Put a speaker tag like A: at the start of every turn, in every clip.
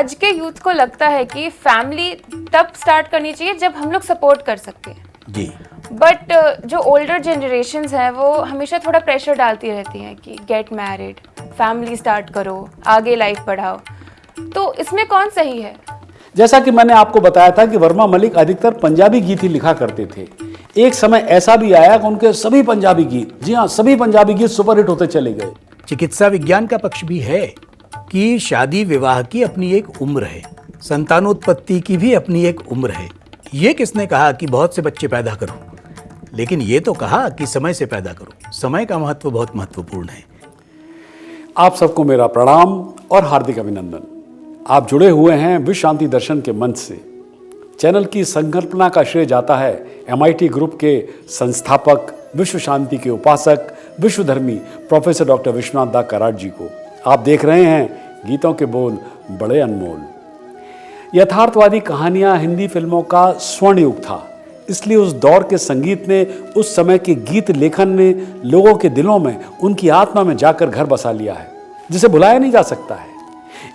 A: आज के यूथ को लगता है कि फैमिली तब स्टार्ट करनी चाहिए जब हम लोग सपोर्ट कर सकते हैं
B: जी।
A: बट जो ओल्डर जनरेशन्स हैं वो हमेशा थोड़ा प्रेशर डालती रहती हैं कि गेट मैरिड, फैमिली स्टार्ट करो, आगे लाइफ बढ़ाओ। तो इसमें कौन सही है?
C: जैसा कि मैंने आपको बताया था कि वर्मा मलिक अधिकतर पंजाबी गीत ही लिखा करते थे। एक समय ऐसा भी आया कि उनके सभी पंजाबी गीत, जी हाँ, सभी पंजाबी गीत सुपरहिट होते चले गए।
B: चिकित्सा विज्ञान का पक्ष भी है कि शादी विवाह की अपनी एक उम्र है, संतानोत्पत्ति की भी अपनी एक उम्र है। ये किसने कहा कि बहुत से बच्चे पैदा करो, लेकिन ये तो कहा कि समय से पैदा करो। समय का महत्व बहुत महत्वपूर्ण है।
C: आप सबको मेरा प्रणाम और हार्दिक अभिनंदन। आप जुड़े हुए हैं विश्व शांति दर्शन के मंच से। चैनल की संकल्पना का श्रेय जाता है MIT ग्रुप के संस्थापक, विश्व शांति के उपासक, विश्वधर्मी प्रोफेसर डॉक्टर विश्वनाथ दा कराड जी को। आप देख रहे हैं गीतों के बोल बड़े अनमोल। यथार्थवादी कहानियां हिंदी फिल्मों का स्वर्ण युग था, इसलिए उस दौर के संगीत ने, उस समय के गीत लेखन ने लोगों के दिलों में, उनकी आत्मा में जाकर घर बसा लिया है, जिसे भुलाया नहीं जा सकता है।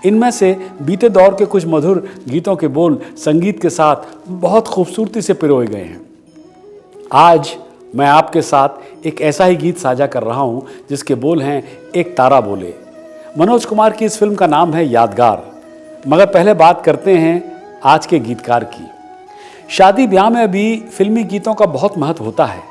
C: इनमें से बीते दौर के कुछ मधुर गीतों के बोल संगीत के साथ बहुत खूबसूरती से पिरोए गए हैं। आज मैं आपके साथ एक ऐसा ही गीत साझा कर रहा हूं जिसके बोल हैं एक तारा बोले। मनोज कुमार की इस फिल्म का नाम है यादगार। मगर पहले बात करते हैं आज के गीतकार की। शादी ब्याह में भी फिल्मी गीतों का बहुत महत्व होता है।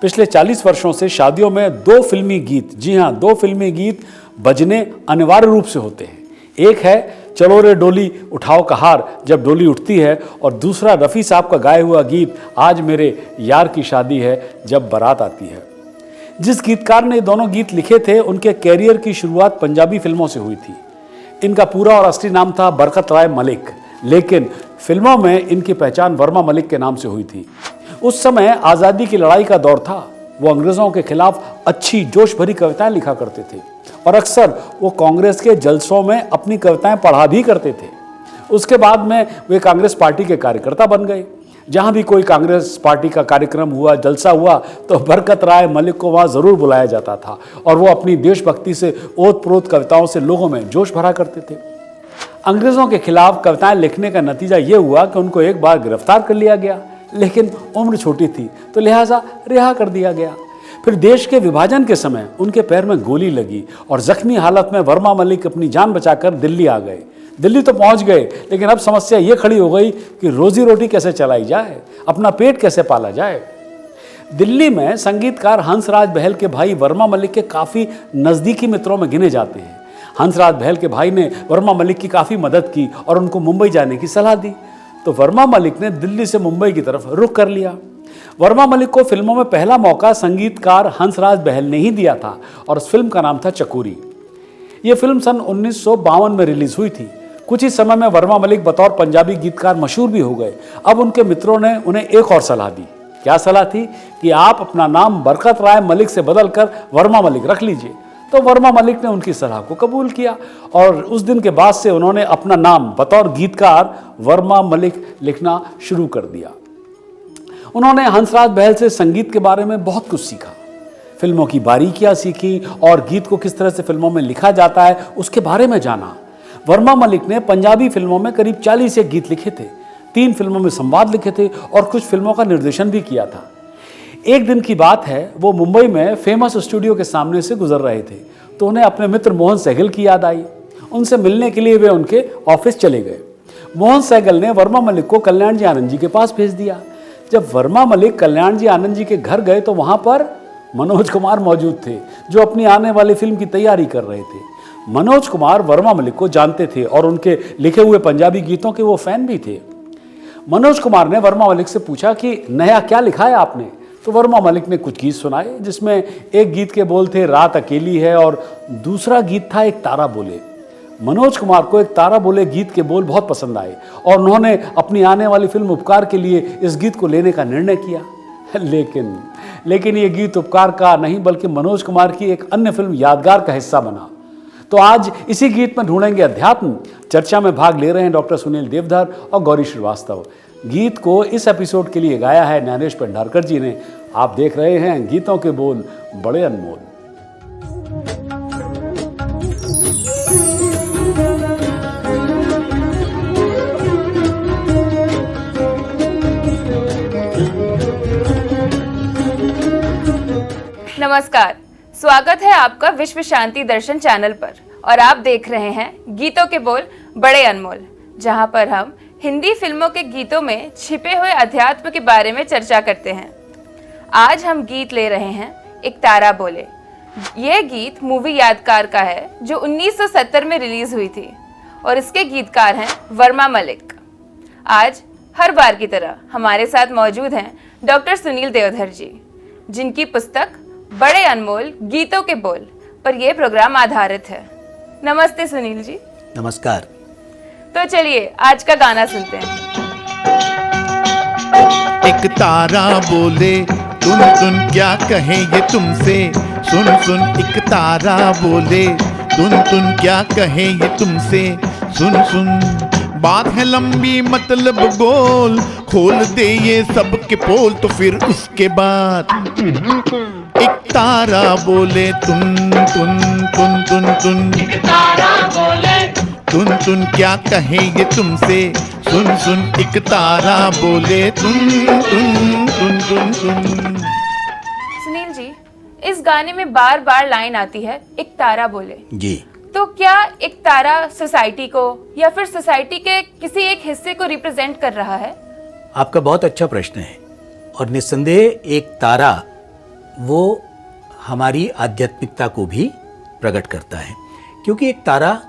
C: पिछले 40 वर्षों से शादियों में 2 फिल्मी गीत, जी हाँ, 2 फिल्मी गीत बजने अनिवार्य रूप से होते हैं। एक है चलो रे डोली उठाओ कहार जब डोली उठती है, और दूसरा रफ़ी साहब का गाया हुआ गीत आज मेरे यार की शादी है जब बारात आती है। जिस गीतकार ने दोनों गीत लिखे थे उनके कैरियर की शुरुआत पंजाबी फिल्मों से हुई थी। इनका पूरा और असली नाम था बरकत राय मलिक, लेकिन फिल्मों में इनकी पहचान वर्मा मलिक के नाम से हुई थी। उस समय आज़ादी की लड़ाई का दौर था। वो अंग्रेज़ों के खिलाफ अच्छी जोश भरी कविताएं लिखा करते थे और अक्सर वो कांग्रेस के जलसों में अपनी कविताएं पढ़ा भी करते थे। उसके बाद में वे कांग्रेस पार्टी के कार्यकर्ता बन गए। जहाँ भी कोई कांग्रेस पार्टी का कार्यक्रम हुआ, जलसा हुआ, तो बरकत राय मलिक को वहाँ ज़रूर बुलाया जाता था और वो अपनी देशभक्ति से ओत-प्रोत कविताओं से लोगों में जोश भरा करते थे। अंग्रेज़ों के खिलाफ कविताएं लिखने का नतीजा ये हुआ कि उनको एक बार गिरफ्तार कर लिया गया, लेकिन उम्र छोटी थी तो लिहाजा रिहा कर दिया गया। फिर देश के विभाजन के समय उनके पैर में गोली लगी और जख्मी हालत में वर्मा मलिक अपनी जान बचाकर दिल्ली आ गए। दिल्ली तो पहुंच गए, लेकिन अब समस्या ये खड़ी हो गई कि रोजी रोटी कैसे चलाई जाए, अपना पेट कैसे पाला जाए। दिल्ली में संगीतकार हंसराज बहल के भाई वर्मा मलिक के काफ़ी नज़दीकी मित्रों में गिने जाते हैं। हंसराज बहल के भाई ने वर्मा मलिक की काफ़ी मदद की और उनको मुंबई जाने की सलाह दी, तो वर्मा मलिक ने दिल्ली से मुंबई की तरफ रुख कर लिया। वर्मा मलिक को फिल्मों में पहला मौका संगीतकार हंसराज बहल ने ही दिया था और उस फिल्म का नाम था चकोरी। ये फिल्म सन 1952 में रिलीज हुई थी। कुछ ही समय में वर्मा मलिक बतौर पंजाबी गीतकार मशहूर भी हो गए। अब उनके मित्रों ने उन्हें एक और सलाह दी। क्या सलाह थी? कि आप अपना नाम बरकत राय मलिक से बदलकर वर्मा मलिक रख लीजिए। तो वर्मा मलिक ने उनकी सलाह को कबूल किया और उस दिन के बाद से उन्होंने अपना नाम बतौर गीतकार वर्मा मलिक लिखना शुरू कर दिया। उन्होंने हंसराज बहल से संगीत के बारे में बहुत कुछ सीखा, फिल्मों की बारीकियां सीखी और गीत को किस तरह से फिल्मों में लिखा जाता है उसके बारे में जाना। वर्मा मलिक ने पंजाबी फिल्मों में करीब 40 गीत लिखे थे, 3 फिल्मों में संवाद लिखे थे और कुछ फिल्मों का निर्देशन भी किया था। एक दिन की बात है, वो मुंबई में फेमस स्टूडियो के सामने से गुजर रहे थे तो उन्हें अपने मित्र मोहन सहगल की याद आई। उनसे मिलने के लिए वे उनके ऑफिस चले गए। मोहन सहगल ने वर्मा मलिक को कल्याण जी आनंद जी के पास भेज दिया। जब वर्मा मलिक कल्याण जी आनंद जी के घर गए तो वहां पर मनोज कुमार मौजूद थे, जो अपनी आने वाली फिल्म की तैयारी कर रहे थे। मनोज कुमार वर्मा मलिक को जानते थे और उनके लिखे हुए पंजाबी गीतों के वो फैन भी थे। मनोज कुमार ने वर्मा मलिक से पूछा कि नया क्या लिखा है आपने? तो वर्मा मलिक ने कुछ गीत सुनाए, जिसमें एक गीत के बोल थे रात अकेली है और दूसरा गीत था एक तारा बोले। मनोज कुमार को एक तारा बोले गीत के बोल बहुत पसंद आए और उन्होंने अपनी आने वाली फिल्म उपकार के लिए इस गीत को लेने का निर्णय किया। लेकिन ये गीत उपकार का नहीं बल्कि मनोज कुमार की एक अन्य फिल्म यादगार का हिस्सा बना। तो आज इसी गीत में ढूंढेंगे अध्यात्म। चर्चा में भाग ले रहे हैं डॉक्टर सुनील देवधर और गौरी श्रीवास्तव। गीत को इस एपिसोड के लिए गाया है ज्ञानेश पेंढारकर जी ने। आप देख रहे हैं गीतों के बोल बड़े अनमोल।
A: नमस्कार, स्वागत है आपका विश्व शांति दर्शन चैनल पर और आप देख रहे हैं गीतों के बोल बड़े अनमोल, जहां पर हम हिंदी फिल्मों के गीतों में छिपे हुए अध्यात्म के बारे में चर्चा करते हैं। आज हम गीत ले रहे हैं एक तारा बोले। यह गीत मूवी यादगार का है जो 1970 में रिलीज हुई थी और इसके गीतकार हैं वर्मा मलिक। आज हर बार की तरह हमारे साथ मौजूद हैं डॉक्टर सुनील देवधर जी, जिनकी पुस्तक बड़े अनमोल गीतों के बोल पर यह प्रोग्राम आधारित है। नमस्ते सुनील जी।
B: नमस्कार।
A: तो चलिए आज का गाना सुनते हैं।
D: एक तारा बोले तुन तुन क्या कहे ये तुमसे, सुन सुन एक तारा बोले तुन तुन क्या कहे ये तुमसे, सुन सुन बात है लंबी मतलब गोल, खोल दे ये सब के पोल तो फिर उसके बाद एक तारा बोले तुन तुन तुन तुन तुन, एक तारा बोले तुन तुन क्या कहे ये तुमसे, सुन सुन एक तारा बोले तुन तुन तुन तुन तुन।
A: सुनील जी, इस गाने में बार बार लाइन आती है एक तारा बोले
B: जी।
A: तो क्या एक तारा सोसाइटी को या फिर सोसाइटी के किसी एक हिस्से को रिप्रेजेंट कर रहा है?
B: आपका बहुत अच्छा प्रश्न है और निस्संदेह एक तारा वो हमारी आध्यात्मिकता को भी प्रकट करता है, क्योंकि एक तारा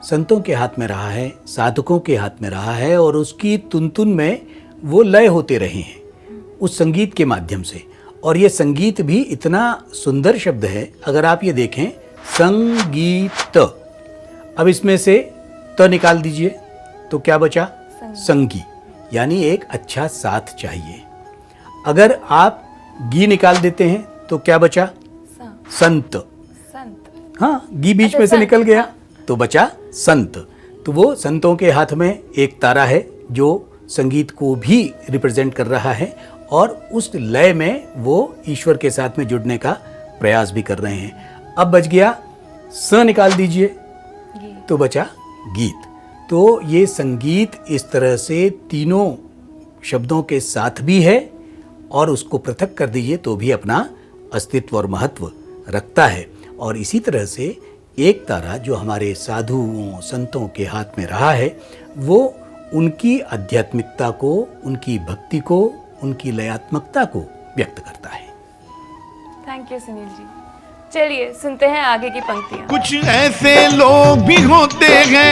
B: संतों के हाथ में रहा है, साधकों के हाथ में रहा है और उसकी तुन में वो लय होते रहे हैं उस संगीत के माध्यम से। और ये संगीत भी इतना सुंदर शब्द है, अगर आप ये देखें संगीत, अब इसमें से त निकाल दीजिए तो क्या बचा? संगी, यानी एक अच्छा साथ चाहिए। अगर आप गी निकाल देते हैं तो क्या बचा? संत।
A: संत,
B: हाँ, गी बीच में से निकल गया तो बचा संत। तो वो संतों के हाथ में एक तारा है जो संगीत को भी रिप्रेजेंट कर रहा है और उस लय में वो ईश्वर के साथ में जुड़ने का प्रयास भी कर रहे हैं। अब बच गया स निकाल दीजिए तो बचा गीत। तो ये संगीत इस तरह से तीनों शब्दों के साथ भी है और उसको पृथक कर दीजिए तो भी अपना अस्तित्व और महत्व रखता है। और इसी तरह से एक तारा जो हमारे साधुओं संतों के हाथ में रहा है वो उनकी आध्यात्मिकता को, उनकी भक्ति को, उनकी लयात्मकता को व्यक्त करता है।
A: Thank you Sunil ji. चलिए सुनते हैं आगे की पंक्तियां।
D: कुछ ऐसे लोग भी होते हैं,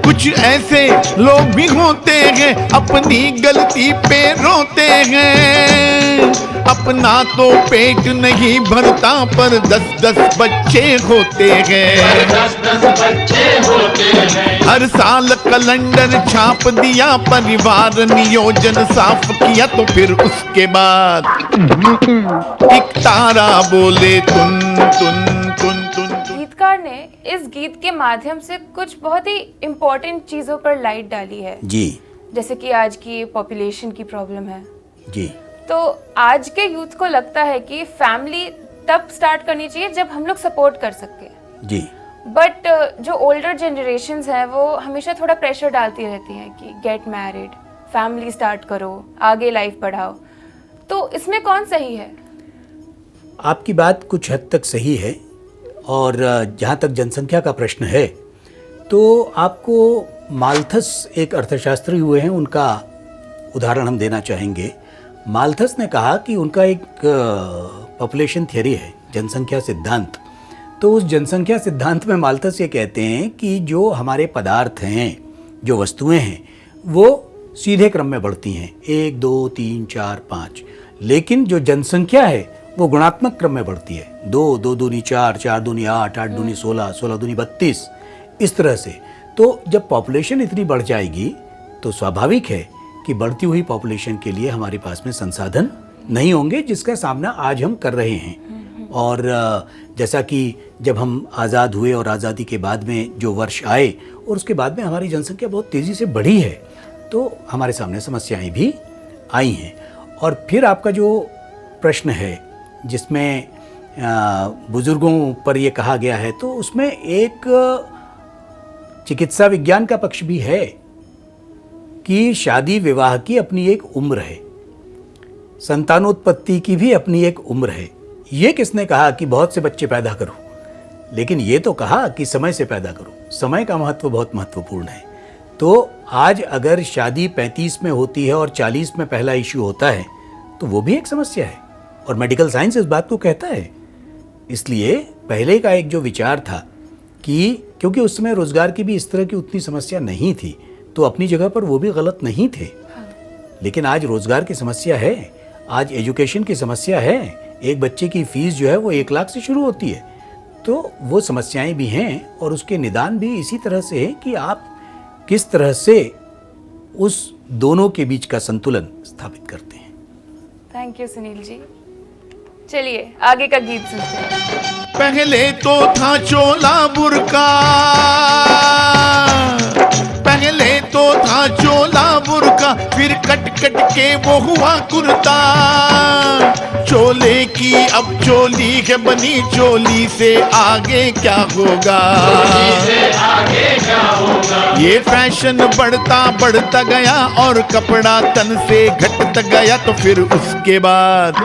D: कुछ ऐसे लोग भी होते हैं अपनी गलती पे रोते हैं, अपना तो पेट नहीं भरता पर 10-10 बच्चे होते हैं, 10-10 बच्चे होते हैं। हर साल कैलेंडर छाप दिया, परिवार नियोजन साफ किया तो फिर उसके बाद एक तारा बोले तुन तुन तुन तुन तुन।
A: गीतकार ने इस गीत के माध्यम से कुछ बहुत ही इम्पोर्टेंट चीजों पर लाइट डाली है
B: जी।
A: जैसे कि आज की पॉपुलेशन की प्रॉब्लम है।
B: जी।
A: तो आज के यूथ को लगता है कि फैमिली तब स्टार्ट करनी चाहिए जब हम लोग सपोर्ट कर सके।
B: जी।
A: बट जो ओल्डर जनरेशन्स हैं वो हमेशा थोड़ा प्रेशर डालती रहती हैं कि गेट मैरिड, फैमिली स्टार्ट करो, आगे लाइफ बढ़ाओ। तो इसमें कौन सही है?
B: आपकी बात कुछ हद तक सही है और जहाँ तक जनसंख्या का प्रश्न है तो आपको माल्थस एक अर्थशास्त्री हुए हैं, उनका उदाहरण हम देना चाहेंगे। माल्थस ने कहा कि उनका एक पॉपुलेशन थियरी है, जनसंख्या सिद्धांत। तो उस जनसंख्या सिद्धांत में माल्थस ये कहते हैं कि जो हमारे पदार्थ हैं, जो वस्तुएं हैं, वो सीधे क्रम में बढ़ती हैं, 1 2 3 4 5, लेकिन जो जनसंख्या है वो गुणात्मक क्रम में बढ़ती है, 2 2 दूनी 4, 4 दूनी 8, 8 दूनी 16, 16 दूनी 32, इस तरह से। तो जब पॉपुलेशन इतनी बढ़ जाएगी तो स्वाभाविक है कि बढ़ती हुई पॉपुलेशन के लिए हमारे पास में संसाधन नहीं होंगे, जिसका सामना आज हम कर रहे हैं। और जैसा कि जब हम आज़ाद हुए और आज़ादी के बाद में जो वर्ष आए और उसके बाद में हमारी जनसंख्या बहुत तेज़ी से बढ़ी है, तो हमारे सामने समस्याएं भी आई हैं। और फिर आपका जो प्रश्न है जिसमें बुजुर्गों पर ये कहा गया है, तो उसमें एक चिकित्सा विज्ञान का पक्ष भी है कि शादी विवाह की अपनी एक उम्र है। संतानोत्पत्ति की भी अपनी एक उम्र है। ये किसने कहा कि बहुत से बच्चे पैदा करो, लेकिन ये तो कहा कि समय से पैदा करो। समय का महत्व बहुत महत्वपूर्ण है। तो आज अगर शादी 35 में होती है और 40 में पहला इश्यू होता है तो वो भी एक समस्या है, और मेडिकल साइंस इस बात को कहता है। इसलिए पहले का एक जो विचार था कि क्योंकि उस समय रोजगार की भी इस तरह की उतनी समस्या नहीं थी, तो अपनी जगह पर वो भी गलत नहीं थे। लेकिन आज रोजगार की समस्या है, आज एजुकेशन की समस्या है। एक बच्चे की फीस जो है वो 1 लाख से शुरू होती है। तो वो समस्याएं भी हैं, और उसके निदान भी इसी तरह से है कि आप किस तरह से उस दोनों के बीच का संतुलन स्थापित करते हैं।
A: Thank you Sunil ji. चलिए आगे का गीत सुनते हैं।
D: पहले तो था चोला बुरका, पहले तो था चोला बुरका, फिर कट कट के वो हुआ कुर्ता। चोले की अब चोली है बनी, चोली से आगे क्या होगा, ये फैशन बढ़ता बढ़ता गया और कपड़ा तन से घटता गया। तो फिर उसके बाद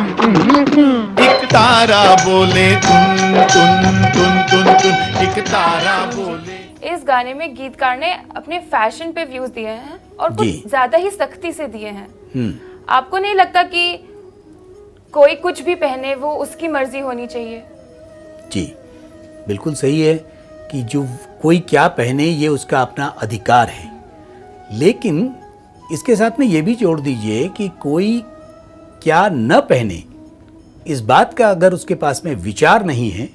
D: एक तारा बोले तुन तुन तुन तुन तुन, एक तारा बोले।
A: इस गाने में गीतकार ने अपने फैशन पे व्यूज दिए हैं और
B: जी।
A: कुछ ज्यादा ही सख्ती से दिए हैं। आपको नहीं लगता कि कोई कुछ भी पहने वो उसकी मर्जी होनी चाहिए?
B: जी बिल्कुल सही है कि जो कोई क्या पहने ये उसका अपना अधिकार है, लेकिन इसके साथ में ये भी जोड़ दीजिए कि कोई क्या न पहने, इस बात का अगर उसके पास में विचार नहीं है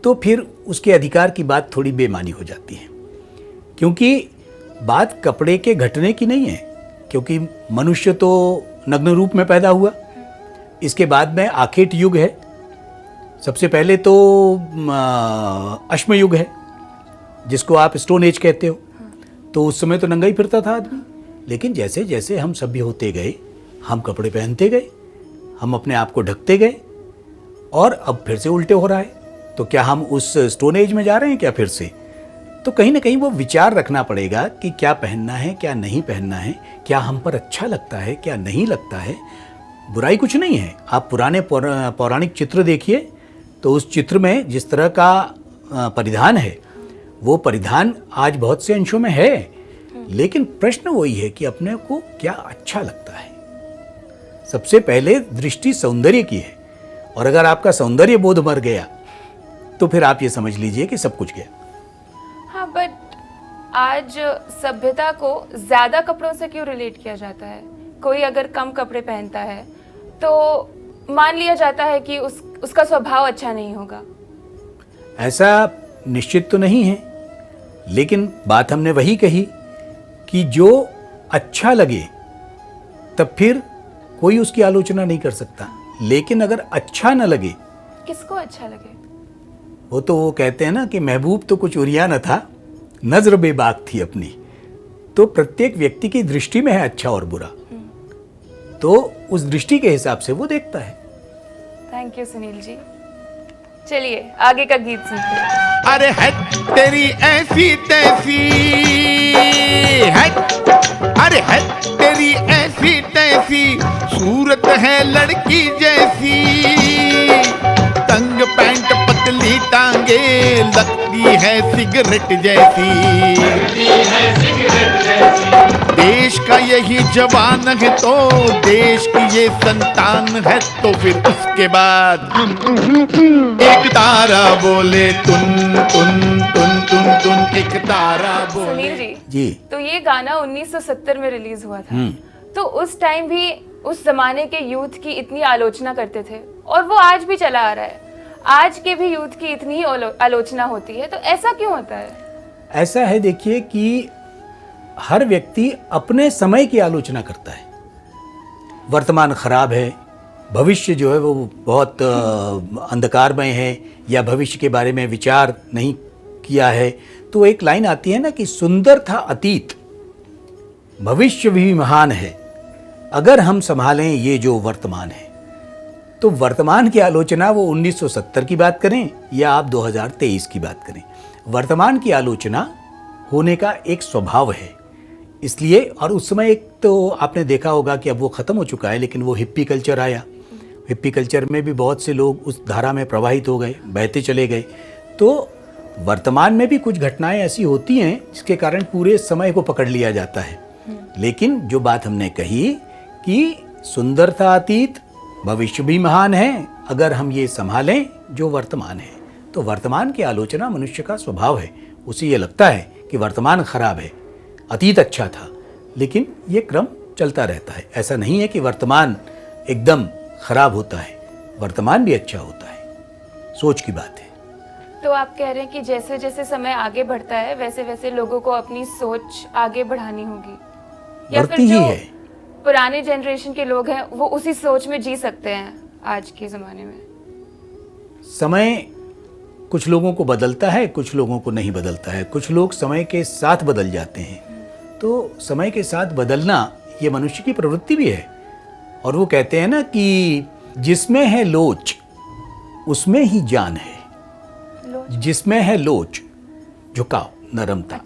B: तो फिर उसके अधिकार की बात थोड़ी बेमानी हो जाती है। क्योंकि बात कपड़े के घटने की नहीं है, क्योंकि मनुष्य तो नग्न रूप में पैदा हुआ। इसके बाद में आखेट युग है, सबसे पहले तो अश्म युग है जिसको आप स्टोन एज कहते हो। तो उस समय तो नंगा ही फिरता था आदमी, लेकिन जैसे जैसे हम सभ्य होते गए, हम कपड़े पहनते गए, हम अपने आप को ढकते गए, और अब फिर से उल्टे हो रहा है। तो क्या हम उस स्टोन एज में जा रहे हैं क्या फिर से? तो कहीं ना कहीं वो विचार रखना पड़ेगा कि क्या पहनना है, क्या नहीं पहनना है, क्या हम पर अच्छा लगता है, क्या नहीं लगता है। बुराई कुछ नहीं है। आप पुराने पौराणिक चित्र देखिए तो उस चित्र में जिस तरह का परिधान है वो परिधान आज बहुत से अंशों में है, लेकिन प्रश्न वही है कि अपने को क्या अच्छा लगता है। सबसे पहले दृष्टि सौंदर्य की है, और अगर आपका सौंदर्य बोध मर गया तो फिर आप ये समझ लीजिए कि सब कुछ गया।
A: हाँ, बट आज सभ्यता को ज्यादा कपड़ों से क्यों रिलेट किया जाता है? कोई अगर कम कपड़े पहनता है तो मान लिया जाता है कि उसका स्वभाव अच्छा नहीं होगा।
B: ऐसा निश्चित तो नहीं है, लेकिन बात हमने वही कही कि जो अच्छा लगे तब फिर कोई उसकी आलोचना नहीं कर सकता। लेकिन अगर अच्छा न लगे,
A: किसको अच्छा लगे?
B: वो कहते हैं ना कि महबूब तो कुछ उरिया न था, नजर बेबाक थी अपनी। तो प्रत्येक व्यक्ति की दृष्टि में है अच्छा और बुरा, तो उस दृष्टि के हिसाब से वो देखता है।
A: Thank you Sunil ji. चलिए आगे का गीत सुनते हैं।
D: अरे है तेरी ऐसी तैसी है, अरे है तेरी ऐसी तैसी, सूरत है लड़की जैसी, तंग पैंट पतली टांगे, लगती है सिगरेट जैसी। देश का यही जवान है तो देश की ये संतान है। तो फिर उसके बाद एक तारा बोले तुन तुन तुन तुन तुन, एक तारा बोले।
A: सुनील
B: जी
A: तो ये गाना 1970 में रिलीज हुआ था। तो उस टाइम भी उस जमाने के यूथ की इतनी आलोचना करते थे, और वो आज भी चला आ रहा है। आज के भी यूथ की इतनी ही आलोचना होती है, तो ऐसा क्यों होता है?
B: ऐसा है, देखिए कि हर व्यक्ति अपने समय की आलोचना करता है। वर्तमान खराब है, भविष्य जो है वो बहुत अंधकारमय है, या भविष्य के बारे में विचार नहीं किया है। तो एक लाइन आती है ना कि सुंदर था अतीत, भविष्य भी महान है, अगर हम संभालें ये जो वर्तमान है। तो वर्तमान की आलोचना वो 1970 की बात करें या आप 2023 की बात करें, वर्तमान की आलोचना होने का एक स्वभाव है। इसलिए, और उस समय एक तो आपने देखा होगा कि अब वो ख़त्म हो चुका है, लेकिन वो हिप्पी कल्चर आया। हिप्पी कल्चर में भी बहुत से लोग उस धारा में प्रवाहित हो गए, बहते चले गए। तो वर्तमान में भी कुछ घटनाएं ऐसी होती हैं जिसके कारण पूरे समय को पकड़ लिया जाता है। लेकिन जो बात हमने कही कि सुंदरता अतीत, भविष्य भी महान है, अगर हम ये संभालें जो वर्तमान है। तो वर्तमान की आलोचना मनुष्य का स्वभाव है। उसे ये लगता है कि वर्तमान खराब है, अतीत अच्छा था, लेकिन ये क्रम चलता रहता है। ऐसा नहीं है कि वर्तमान एकदम खराब होता है, वर्तमान भी अच्छा होता है। सोच की बात है।
A: तो आप कह रहे हैं कि जैसे जैसे समय आगे बढ़ता है वैसे वैसे लोगों को अपनी सोच आगे बढ़ानी होगी, या फिर
B: बढ़ती ही
A: जो
B: है।
A: पुराने जनरेशन के लोग हैं वो उसी सोच में जी सकते हैं आज के ज़माने में?
B: समय कुछ लोगों को बदलता है, कुछ लोगों को नहीं बदलता है। कुछ लोग समय के साथ बदल जाते हैं। तो समय के साथ बदलना ये मनुष्य की प्रवृत्ति भी है। और वो कहते हैं ना कि जिसमें है लोच उसमें ही जान है। जिसमें है लोच, झुकाव, नरमता,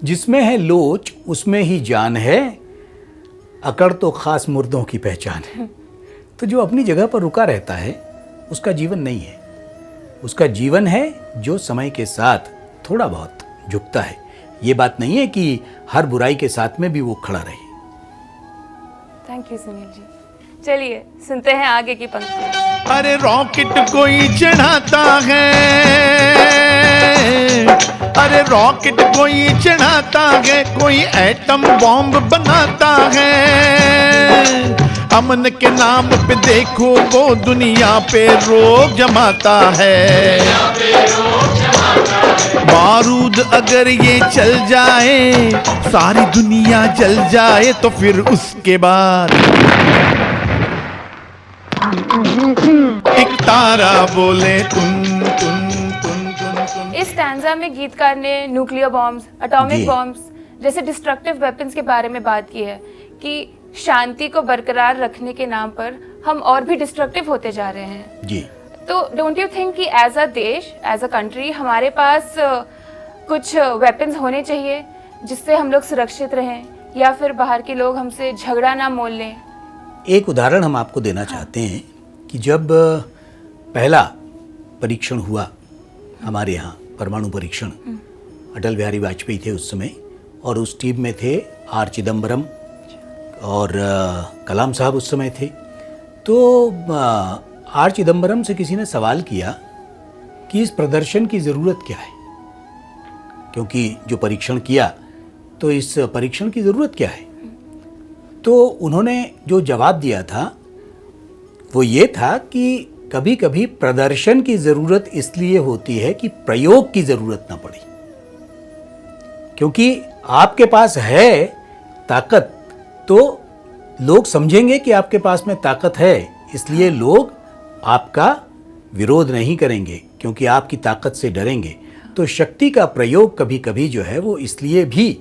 B: जिसमें है लोच उसमें ही जान है, अकड़ तो खास मुर्दों की पहचान है। तो जो अपनी जगह पर रुका रहता है उसका जीवन नहीं है। उसका जीवन है जो समय के साथ थोड़ा बहुत झुकता है। ये बात नहीं है कि हर बुराई के साथ में भी वो खड़ा रहे।
E: Thank you Sunil ji.
A: चलिए सुनते हैं आगे की पंक्ति।
D: अरे रॉकेट कोई चढ़ाता है, अरे रॉकेट कोई चढ़ाता है, कोई एटम बॉम्ब बनाता है। अमन के नाम पे देखो वो दुनिया पे रोग जमाता है। बारूद अगर ये चल जाए, सारी दुनिया जल जाए, तो फिर उसके बाद एक तारा बोले तुम तुम तुम तुम तुम।
A: इस स्टैंजा में गीतकार ने न्यूक्लियर बॉम्ब्स, एटॉमिक
B: जी।
A: बॉम्ब्स जैसे डिस्ट्रक्टिव वेपन्स के बारे में बात की है कि शांति को बरकरार रखने के नाम पर हम और भी डिस्ट्रक्टिव होते जा रहे हैं।
B: जी।
A: तो डोंट यू थिंक कि एज अ देश, एज अ कंट्री हमारे पास कुछ वेपन्स होने चाहिए जिससे हम लोग सुरक्षित रहें, या फिर बाहर के लोग हमसे झगड़ा ना मोल लें?
B: एक उदाहरण हम आपको देना चाहते हैं कि जब पहला परीक्षण हुआ हमारे यहाँ, परमाणु परीक्षण, अटल बिहारी वाजपेयी थे उस समय, और उस टीम में थे आर चिदम्बरम और कलाम साहब उस समय थे। तो आर चिदम्बरम से किसी ने सवाल किया कि इस प्रदर्शन की ज़रूरत क्या है, क्योंकि जो परीक्षण किया तो इस परीक्षण की ज़रूरत क्या है। तो उन्होंने जो जवाब दिया था वो ये था कि कभी कभी प्रदर्शन की ज़रूरत इसलिए होती है कि प्रयोग की ज़रूरत ना पड़े। क्योंकि आपके पास है ताकत तो लोग समझेंगे कि आपके पास में ताकत है, इसलिए लोग आपका विरोध नहीं करेंगे क्योंकि आपकी ताकत से डरेंगे। तो शक्ति का प्रयोग कभी कभी जो है वो इसलिए भी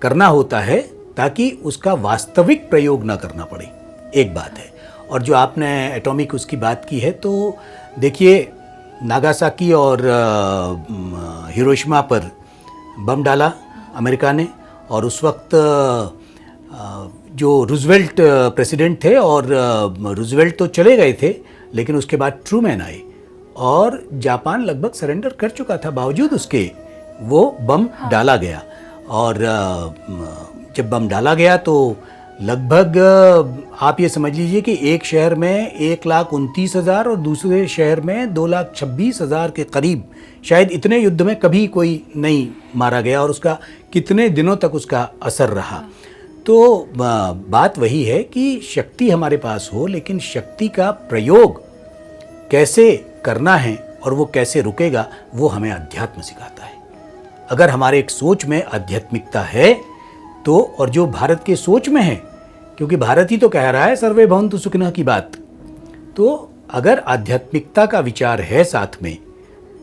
B: करना होता है ताकि उसका वास्तविक प्रयोग ना करना पड़े। एक बात है। और जो आपने एटॉमिक उसकी बात की है, तो देखिए नागासाकी और हिरोशिमा पर बम डाला अमेरिका ने, और उस वक्त जो रूजवेल्ट प्रेसिडेंट थे, और रूजवेल्ट तो चले गए थे, लेकिन उसके बाद ट्रूमैन आए और जापान लगभग सरेंडर कर चुका था, बावजूद उसके वो बम डाला गया। और जब बम डाला गया तो लगभग आप ये समझ लीजिए कि एक शहर में 1,29,000 और दूसरे शहर में 2,26,000 के करीब, शायद इतने युद्ध में कभी कोई नहीं मारा गया, और उसका कितने दिनों तक उसका असर रहा। तो बात वही है कि शक्ति हमारे पास हो, लेकिन शक्ति का प्रयोग कैसे करना है और वो कैसे रुकेगा, वो हमें अध्यात्म सिखाता है। अगर हमारे एक सोच में आध्यात्मिकता है तो, और जो भारत के सोच में है, क्योंकि भारत ही तो कह रहा है सर्वे भवन्तु सुखिनः की बात, तो अगर आध्यात्मिकता का विचार है साथ में,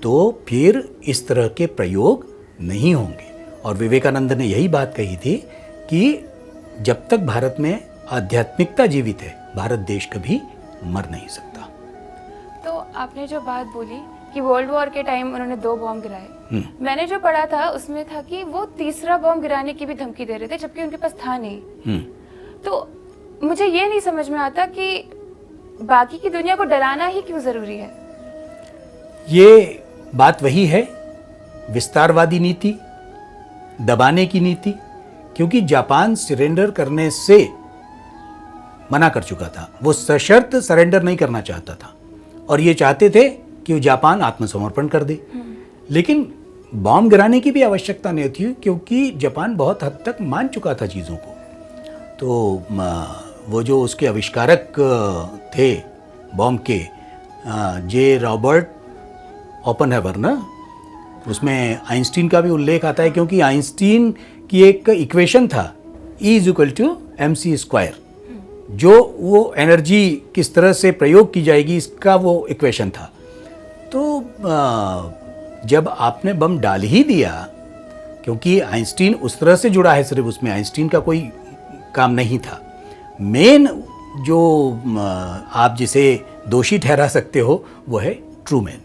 B: तो फिर इस तरह के प्रयोग नहीं होंगे। और विवेकानंद ने यही बात कही थी कि जब तक भारत में आध्यात्मिकता जीवित है, भारत देश कभी मर नहीं सकता।
A: तो आपने जो बात बोली
E: कि वर्ल्ड वॉर के टाइम उन्होंने 2 बॉम्ब गिराए। मैंने जो पढ़ा था उसमें था कि वो तीसरा बॉम्ब गिराने की भी धमकी दे रहे थे, जबकि उनके पास था नहीं। तो मुझे ये नहीं समझ में आता कि बाकी की दुनिया को डराना ही क्यों जरूरी है।
B: ये बात वही है, विस्तारवादी नीति, दबाने की नीति, क्योंकि जापान सरेंडर करने से मना कर चुका था। वो सशर्त सरेंडर नहीं करना चाहता था और ये चाहते थे कि जापान आत्मसमर्पण कर दे। लेकिन बॉम्ब गिराने की भी आवश्यकता नहीं थी, क्योंकि जापान बहुत हद तक मान चुका था चीज़ों को। तो वो जो उसके आविष्कारक थे बॉम्ब के, जे रॉबर्ट ओपनहेवर ना, उसमें आइंस्टीन का भी उल्लेख आता है, क्योंकि आइंस्टीन की एक इक्वेशन था E=mc², जो वो एनर्जी किस तरह से प्रयोग की जाएगी इसका वो इक्वेशन था। तो जब आपने बम डाल ही दिया, क्योंकि आइंस्टीन उस तरह से जुड़ा है, सिर्फ उसमें आइंस्टीन का कोई काम नहीं था। मेन जो आप जिसे दोषी ठहरा सकते हो वो है ट्रूमैन।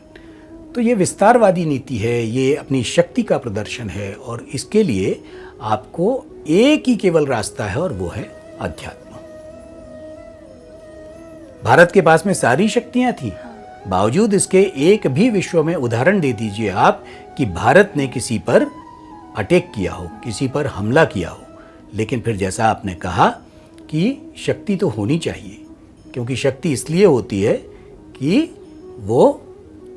B: तो ये विस्तारवादी नीति है, ये अपनी शक्ति का प्रदर्शन है, और इसके लिए आपको एक ही केवल रास्ता है और वो है अध्यात्म। भारत के पास में सारी शक्तियां थी, बावजूद इसके एक भी विश्व में उदाहरण दे दीजिए आप कि भारत ने किसी पर अटैक किया हो, किसी पर हमला किया हो। लेकिन फिर जैसा आपने कहा कि शक्ति तो होनी चाहिए, क्योंकि शक्ति इसलिए होती है कि वो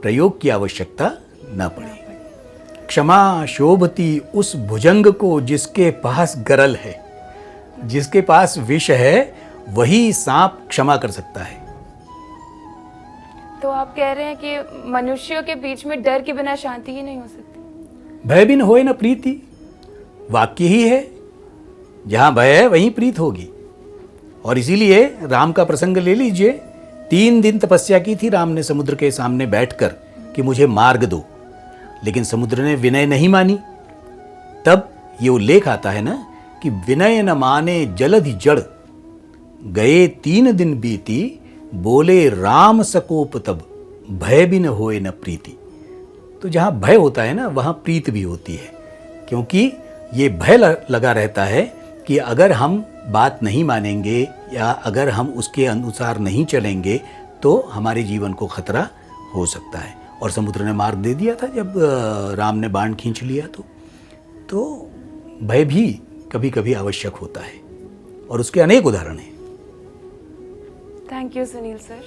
B: प्रयोग की आवश्यकता न पड़े। क्षमा शोभती उस भुजंग को जिसके पास गरल है, जिसके पास विष है वही सांप क्षमा कर सकता है।
E: तो आप कह रहे हैं कि मनुष्यों के बीच में डर के बिना शांति ही नहीं हो सकती।
B: भय बिन होए न प्रीति, वाक्य ही है, जहां भय है वहीं प्रीत होगी। और इसीलिए राम का प्रसंग ले लीजिए, 3 दिन तपस्या की थी राम ने समुद्र के सामने बैठकर कि मुझे मार्ग दो, लेकिन समुद्र ने विनय नहीं मानी। तब ये उल्लेख आता है ना कि विनय न माने जलधि जड़, गए 3 दिन बीती, बोले राम सकोप तब, भय बिन होए न प्रीति। तो जहाँ भय होता है ना वहाँ प्रीत भी होती है, क्योंकि ये भय लगा रहता है कि अगर हम बात नहीं मानेंगे या अगर हम उसके अनुसार नहीं चलेंगे तो हमारे जीवन को खतरा हो सकता है। और समुद्र ने मार्ग दे दिया था जब राम ने बाण खींच लिया। तो भय भी कभी कभी आवश्यक होता है, और उसके अनेक उदाहरण हैं।
E: Thank you Sunil sir.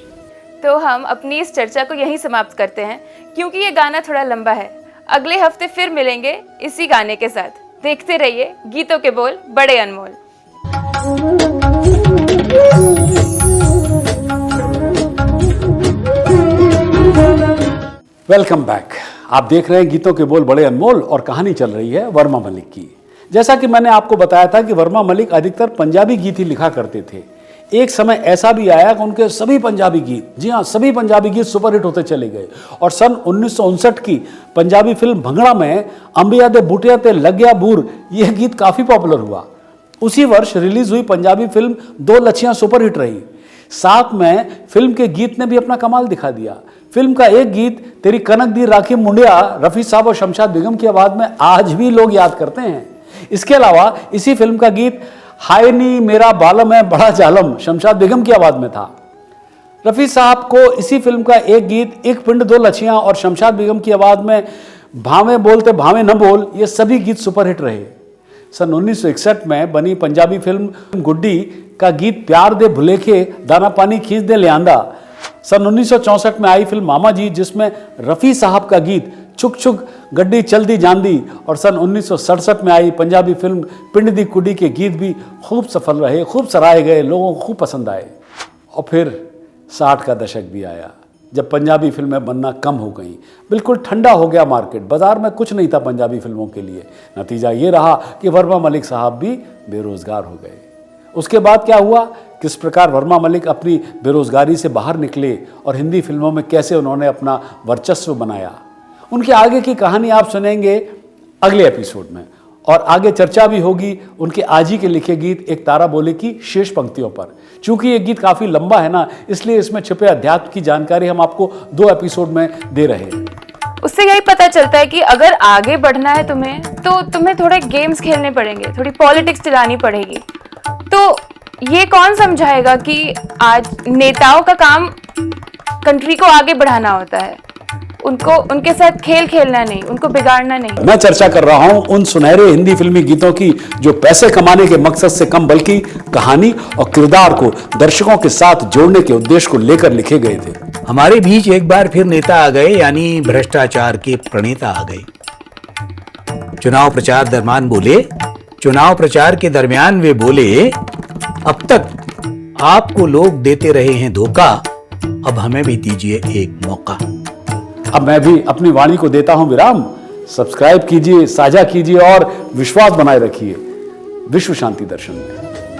A: तो हम अपनी इस चर्चा को यहीं समाप्त करते हैं, क्योंकि ये गाना थोड़ा लंबा है। अगले हफ्ते फिर मिलेंगे इसी गाने के साथ। देखते रहिए गीतों के बोल बड़े अनमोल।
C: Welcome back. आप देख रहे हैं गीतों के बोल बड़े अनमोल, और कहानी चल रही है वर्मा मलिक की। जैसा कि मैंने आपको बताया था कि वर्मा मलिक अधिकतर पंजाबी गीत ही लिखा करते थे। एक समय ऐसा भी आया कि उनके सभी पंजाबी गीत, जी हाँ सभी पंजाबी गीत सुपरहिट होते चले गए, और सन 1959 की पंजाबी फिल्म भंगड़ा में अंबिया दे बूटिया ते लग्या बूर यह गीत काफ़ी पॉपुलर हुआ। उसी वर्ष रिलीज हुई पंजाबी फिल्म दो लच्छियां सुपरहिट रही। साथ में फिल्म के गीत ने भी अपना कमाल दिखा दिया। फिल्म का एक गीत तेरी कनक दी राखी मुंडिया रफ़ी साहब और शमशाद बेगम की आवाज़ में आज भी लोग याद करते हैं। इसके अलावा इसी फिल्म का गीत हाय नी मेरा बालम है बड़ा जालम शमशाद बेगम की आवाज़ में था। रफ़ी साहब को इसी फिल्म का एक गीत एक पिंड दो लच्छियां और शमशाद बेगम की आवाज़ में भावें बोलते भावें न बोल, ये सभी गीत सुपरहिट रहे। सन 1961 में बनी पंजाबी फिल्म गुड्डी का गीत प्यार दे भुलेखे दाना पानी खींच दे लियांदा। सन 1964 में आई फिल्म मामा जी, जिसमें रफ़ी साहब का गीत छुक छुक गड्डी चलदी जांदी, और सन 1967 में आई पंजाबी फिल्म पिंड दी कुड़ी के गीत भी खूब सफल रहे, खूब सराहे गए, लोगों को खूब पसंद आए। और फिर 60 का दशक भी आया जब पंजाबी फिल्में बनना कम हो गईं, बिल्कुल ठंडा हो गया मार्केट, बाजार में कुछ नहीं था पंजाबी फिल्मों के लिए। नतीजा ये रहा कि वर्मा मलिक साहब भी बेरोज़गार हो गए। उसके बाद क्या हुआ, किस प्रकार वर्मा मलिक अपनी बेरोज़गारी से बाहर निकले और हिंदी फिल्मों में कैसे उन्होंने अपना वर्चस्व बनाया, उनके आगे की कहानी आप सुनेंगे अगले एपिसोड में। और आगे चर्चा भी होगी उनके आज ही के लिखे गीत एक तारा बोले की शेष पंक्तियों पर। चूंकि ये गीत काफ़ी लंबा है ना, इसलिए इसमें छुपे अध्यात्म की जानकारी हम आपको 2 एपिसोड में दे रहे हैं।
E: उससे यही पता चलता है कि अगर आगे बढ़ना है तुम्हें तो तुम्हें थोड़े गेम्स खेलने पड़ेंगे, थोड़ी पॉलिटिक्स चलानी पड़ेगी। तो ये कौन समझाएगा कि आज नेताओं का काम कंट्री को आगे बढ़ाना होता है, उनको उनके साथ खेल खेलना नहीं, उनको बिगाड़ना नहीं।
C: मैं चर्चा कर रहा हूं उन सुनहरे हिंदी फिल्मी गीतों की जो पैसे कमाने के मकसद से कम बल्कि कहानी और किरदार को दर्शकों के साथ जोड़ने के उद्देश्य को लेकर लिखे गए थे।
B: हमारे बीच एक बार फिर नेता आ गए, यानी भ्रष्टाचार के प्रणेता आ गए। चुनाव प्रचार दरमियान बोले, चुनाव प्रचार के दरमियान वे बोले, अब तक आपको लोग देते रहे हैं धोखा, अब हमें भी दीजिए एक मौका।
C: अब मैं भी अपनी वाणी को देता हूं विराम। सब्सक्राइब कीजिए, साझा कीजिए और विश्वास बनाए रखिए विश्व शांति दर्शन में।